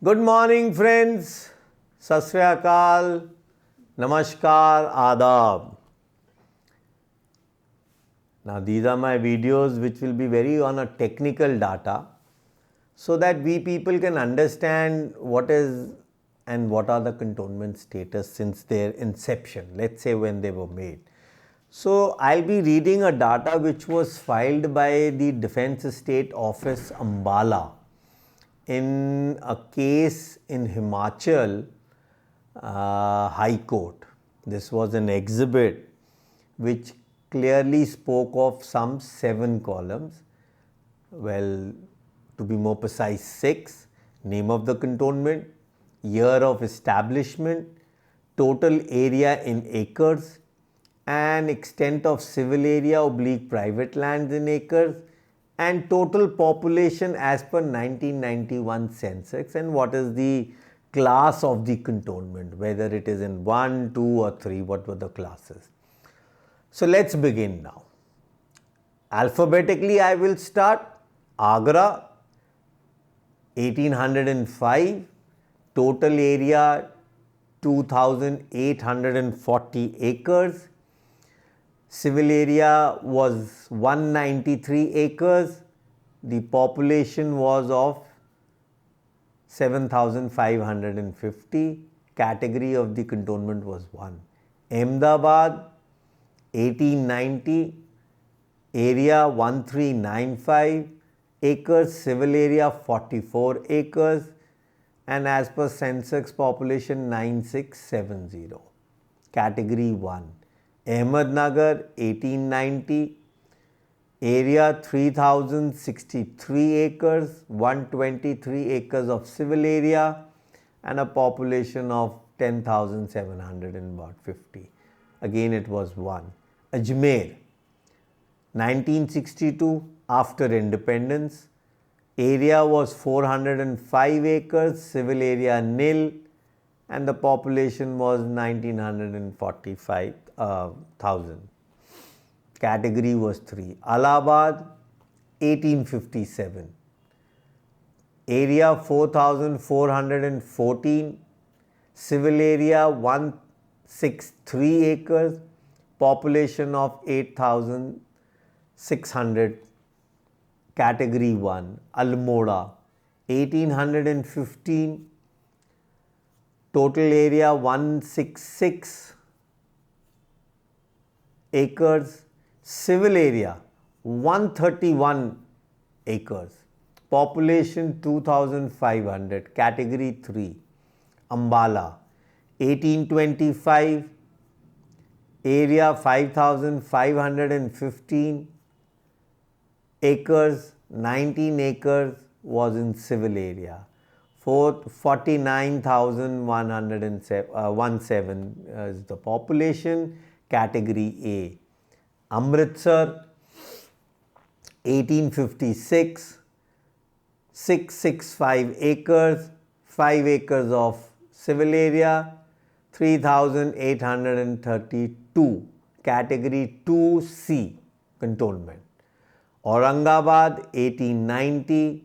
Good morning, friends. Sat Sri Akal, Namaskar, Adab. Now, these are my videos which will be very on a technical data so that we people can understand what is and what are the cantonment status since their inception, let's say when they were made. So, I'll be reading a data which was filed by the Defence Estate Office Ambala in a case in Himachal High Court. This was an exhibit which clearly spoke of some 7 columns. Well, to be more precise, 6. Name of the cantonment, year of establishment, total area in acres, and extent of civil area / private lands in acres, and total population as per 1991 census, and what is the class of the cantonment, whether it is in 1, 2 or 3, what were the classes. So let's begin now. Alphabetically I will start. Agra, 1805, total area 2840 acres. Civil area was 193 acres. The population was of 7,550. Category of the cantonment was 1. Ahmedabad, 1890, area 1395 acres, civil area 44 acres, and as per census population 9670. Category 1. Ahmednagar, 1890, area 3063 acres, 123 acres of civil area, and a population of 10,750. Again it was 1. Ajmer, 1962, after independence, area was 405 acres, civil area nil, and the population was 1945,000. Category was 3. Allahabad, 1857, area 4414, civil area 163 acres, population of 8,600. Category 1. Almora, 1815, total area 166 acres, civil area 131 acres, population 2,500. Category 3. Ambala, 1825, area 5,515 acres, 19 acres was in civil area. 49,117 is the population. Category A. Amritsar, 1856, 665 acres, 5 acres of civil area, 3,832. Category 2C, cantonment. Aurangabad, 1890,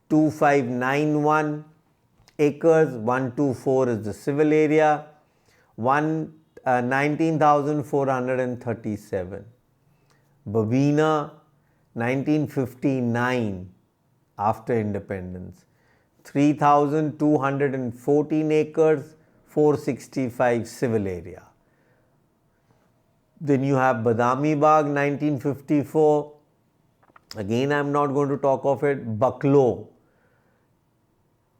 2591 acres, 124 is the civil area, 19,437. Babina, 1959, after independence, 3,214 acres, 465 civil area. Then you have Badami Bagh, 1954. Again, I am not going to talk of it. Baklo,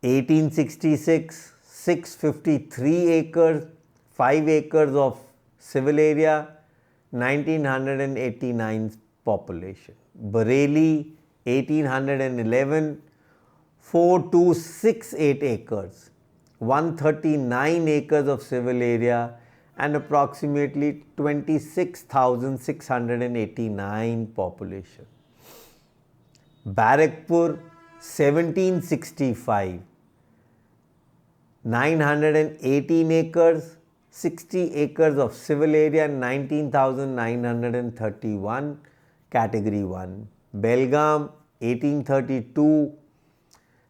1866, 653 acres, 5 acres of civil area, 1989 population. Bareilly, 1811, 4268 acres, 139 acres of civil area, and approximately 26,689 population. Barrackpore, 1765, 918 acres, 60 acres of civil area, 19,931. Category 1. Belgaum, 1832,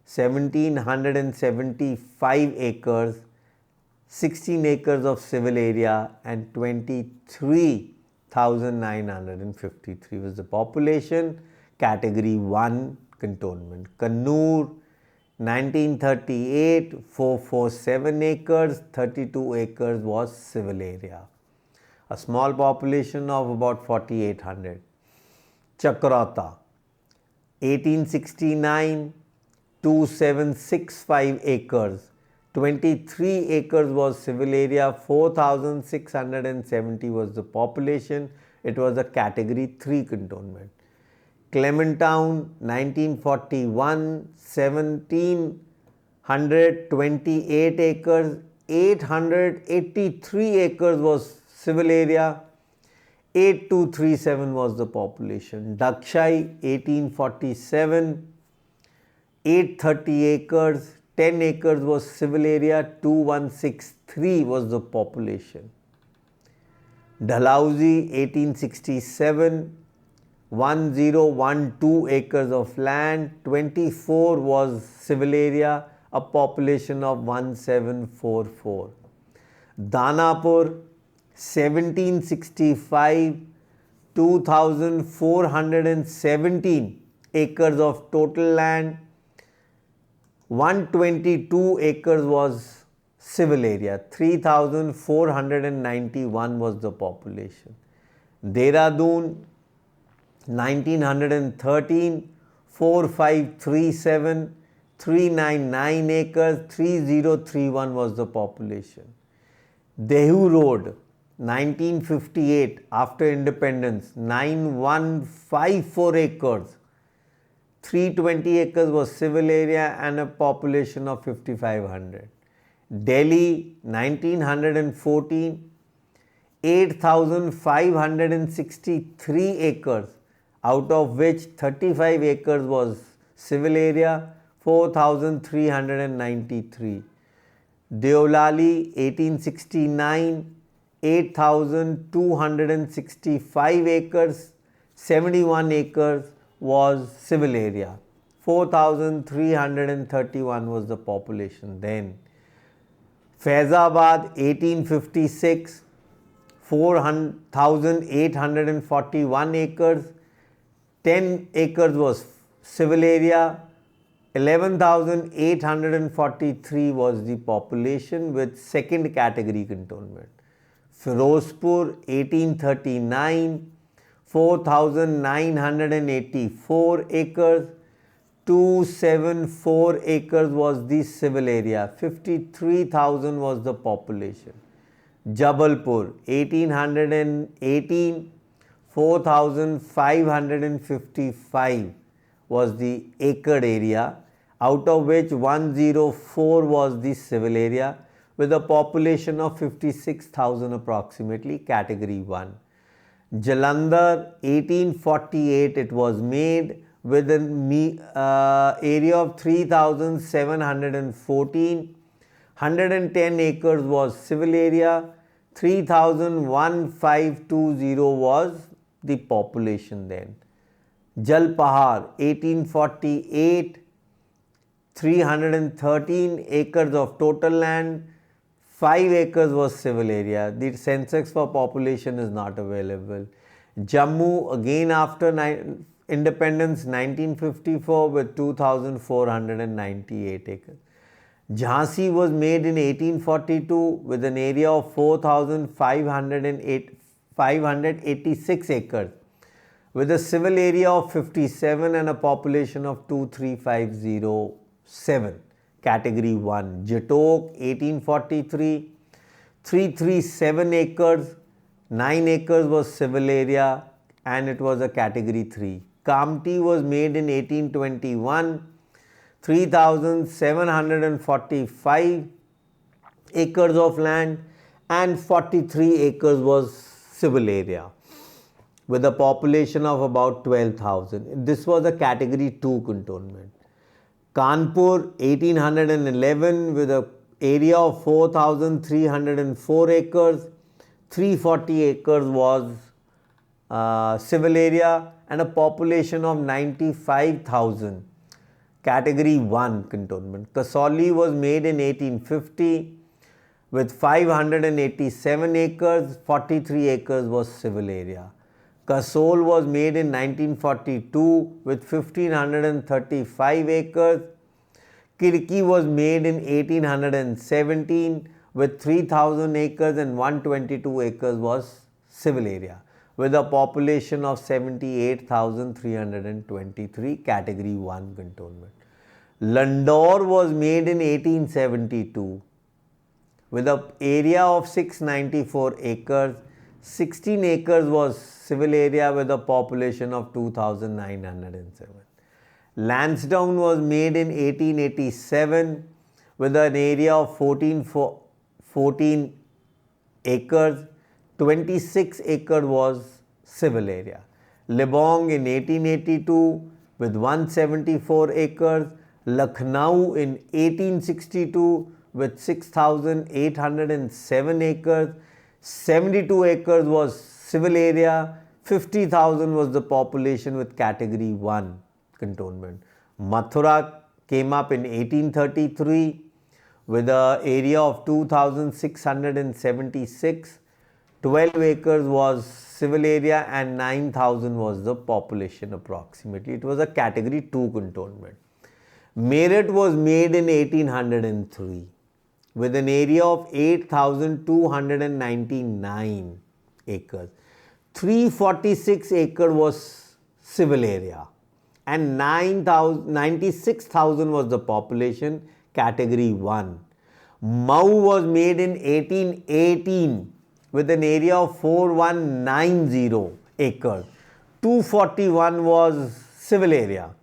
1775 acres, 16 acres of civil area, and 23,953 was the population. Category 1 cantonment. Kannur, 1938, 447 acres, 32 acres was civil area. A small population of about 4,800. Chakrata, 1869, 2765 acres, 23 acres was civil area, 4,670 was the population. It was a category 3 cantonment. Clementtown, 1941, 1,728 acres, 883 acres was civil area, 8,237 was the population. Dakshai, 1847, 830 acres, 10 acres was civil area, 2,163 was the population. Dalhousie, 1867, 1,012 acres of land, 24 was civil area, a population of 1,744. Danapur, 1765, 2,417 acres of total land, 122 acres was civil area, 3,491 was the population. Dehradun, 1913, 4,537, 399 acres, 3,031 was the population. Dehu Road, 1958, after independence, 9,154 acres, 320 acres was civil area and a population of 5,500. Delhi, 1914, 8,563 acres, out of which 35 acres was civil area, 4,393. Deolali, 1869, 8,265 acres, 71 acres was civil area, 4,331 was the population then. Faizabad, 1856, 4,841 acres, 10 acres was civil area, 11,843 was the population with second category cantonment. Firozpur, 1839, 4,984 acres, 274 acres was the civil area, 53,000 was the population. Jabalpur, 1818, 4,555 was the acre area, out of which 104 was the civil area with a population of 56,000 approximately, category 1. Jalandhar, 1848, it was made with an area of 3,714, 110 acres was civil area, 3,1520 was the population then. Jalpahar, 1848, 313 acres of total land, 5 acres was civil area. The census for population is not available. Jammu, again after independence, 1954 with 2,498 acres. Jhansi was made in 1842 with an area of 4,586 acres with a civil area of 57 and a population of 23,507. Category 1. Jatok, 1843, 337 acres, 9 acres was civil area and it was a category 3. Kamti was made in 1821, 3,745 acres of land and 43 acres was civil area with a population of about 12,000. This was a category 2 cantonment. Kanpur, 1811 with an area of 4,304 acres, 340 acres was civil area and a population of 95,000. Category 1 cantonment. Kasauli was made in 1850 with 587 acres, 43 acres was civil area. Kasol was made in 1942 with 1535 acres. Kirki was made in 1817 with 3000 acres and 122 acres was civil area, with a population of 78,323, category 1 cantonment. Landore was made in 1872 with an area of 694 acres. 16 acres was civil area with a population of 2,907. Lansdowne was made in 1887 with an area of 14 acres. 26 acres was civil area. Lebong in 1882 with 174 acres. Lucknow in 1862 with 6,807 acres. 72 acres was civil area. 50,000 was the population with category 1 cantonment. Mathura came up in 1833 with an area of 2,676. 12 acres was civil area and 9,000 was the population approximately. It was a category 2 cantonment. Meerut was made in 1803 with an area of 8,299 acres. 346 acres was civil area and 96,000 was the population, category 1. Mau was made in 1818 with an area of 4190 acres. 241 was civil area.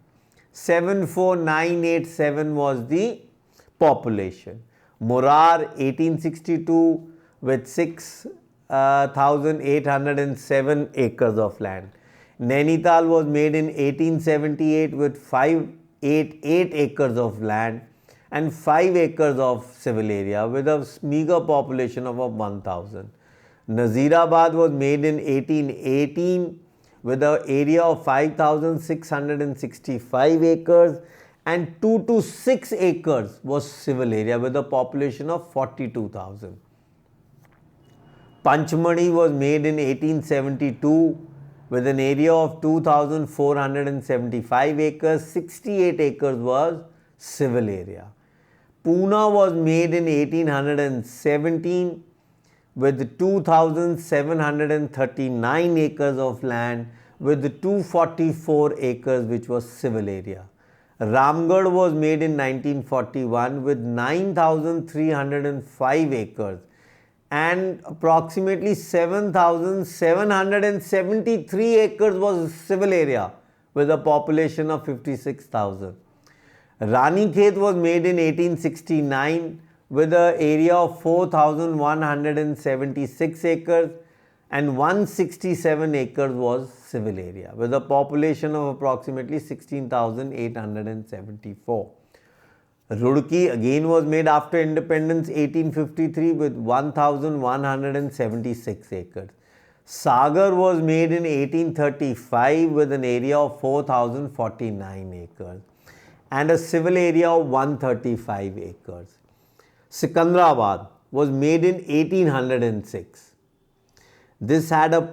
74987 was the population. Murar 1862 with 6,807 acres of land. Nainital was made in 1878 with 588 acres of land and 5 acres of civil area with a meager population of 1,000. Nazirabad was made in 1818 with an area of 5,665 acres and 226 acres was civil area with a population of 42,000. Panchmani was made in 1872 with an area of 2,475 acres. 68 acres was civil area. Pune was made in 1817 with 2,739 acres of land with 244 acres which was civil area. Ramgarh was made in 1941 with 9,305 acres and approximately 7,773 acres was civil area with a population of 56,000. Ranikhet was made in 1869 with an area of 4,176 acres and 167 acres was civil area with a population of approximately 16,874. Roorkee again was made after independence 1853 with 1,176 acres. Sagar was made in 1835 with an area of 4,049 acres and a civil area of 135 acres. Sikandrabad was made in 1806. This had an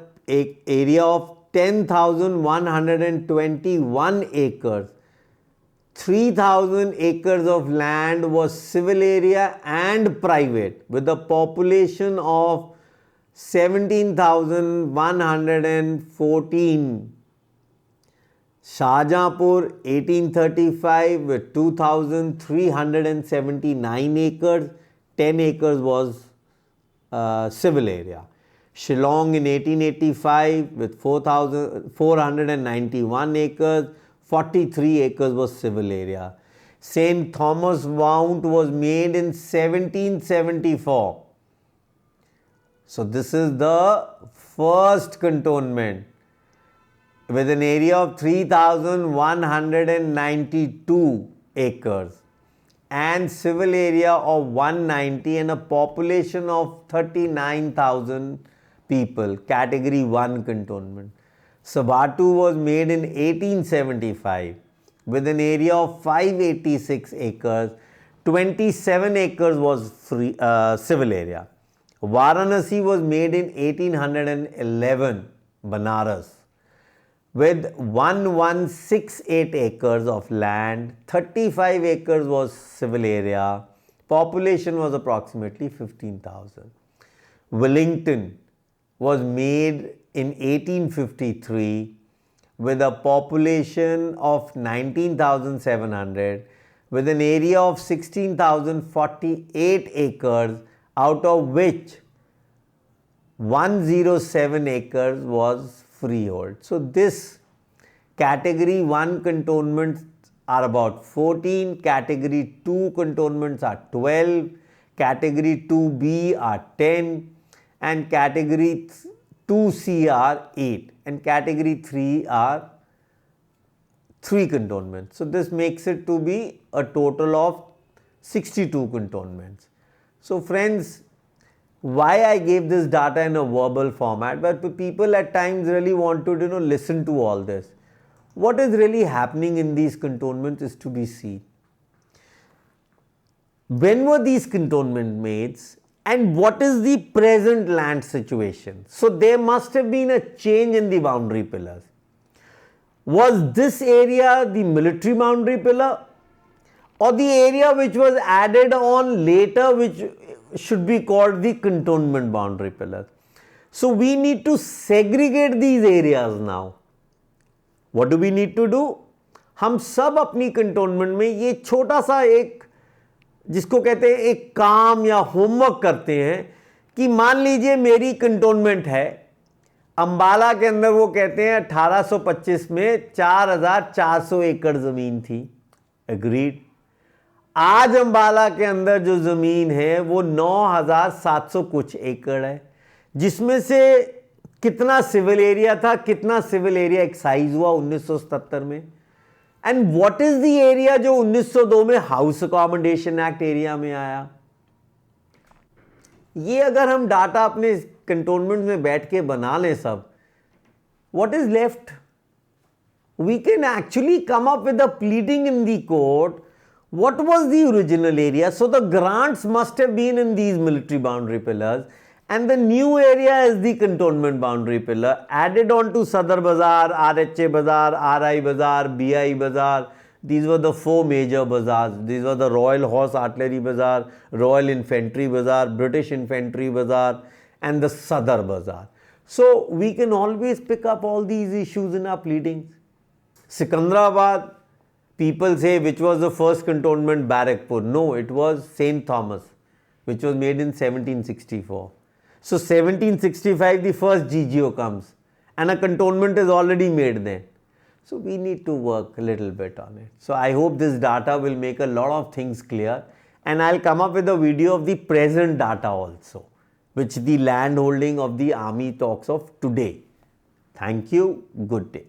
area of 10,121 acres. 3,000 acres of land was civil area and private with a population of 17,114. Shahjahanpur 1835 with 2,379 acres. 10 acres was civil area. Shillong in 1885 with 4,491 acres. 43 acres was civil area. St. Thomas Mount was made in 1774. So this is the first cantonment with an area of 3,192 acres and civil area of 190 and a population of 39,000 people, category 1 cantonment. Sabatu was made in 1875 with an area of 586 acres. 27 acres was free civil area. Varanasi was made in 1811, Banaras, with 1168 acres of land. 35 acres was civil area. Population was approximately 15,000. Wellington was made in 1853 with a population of 19,700, with an area of 16,048 acres, out of which 107 acres was freehold. So this category 1 cantonments are about 14, category 2 cantonments are 12, category 2B are 10, and category 2C are 8, and category 3 are 3 cantonments. So this makes it to be a total of 62 cantonments. So friends, why I gave this data in a verbal format, but people at times really want to listen to all this. What is really happening in these cantonments is to be seen. When were these cantonments made, and what is the present land situation? So there must have been a change in the boundary pillars. Was this area the military boundary pillar, or the area which was added on later, which should be called the cantonment boundary pillar? So we need to segregate these areas now. What do we need to do? हम सब अपनी cantonment में ये छोटा सा एक जिसको कहते हैं एक काम या होमवर्क करते हैं कि मान लीजिए मेरी कंटोनमेंट है अंबाला के अंदर, वो कहते हैं 1825 में 4,400 एकड़ ज़मीन थी, एग्रीड। आज अंबाला के अंदर जो ज़मीन है वो 9,700 कुछ एकड़ है, जिसमें से कितना सिविल एरिया था, कितना सिविल एरिया एक्साइज हुआ 1977 में, and what is the area जो 1902 में हाउस अकोमोडेशन एक्ट एरिया में आया। ये अगर हम डाटा अपने कंटोनमेंट में बैठ के बना लें सब, what is left, we can actually come up with the pleading in the court what was the original area. So the grants must have been in these military boundary pillars, and the new area is the cantonment boundary pillar added on to Sadar Bazaar, RHA Bazaar, RI Bazaar, BI Bazaar. These were the 4 major bazaars. These were the Royal Horse Artillery Bazaar, Royal Infantry Bazaar, British Infantry Bazaar, and the Sadar Bazaar. So we can always pick up all these issues in our pleadings. Sikandrabad, people say which was the first cantonment, Barrackpore. No, it was St. Thomas, which was made in 1764. So 1765 the first GGO comes and a cantonment is already made then. So we need to work a little bit on it. So I hope this data will make a lot of things clear, and I'll come up with a video of the present data also, which the land holding of the army talks of today. Thank you. Good day.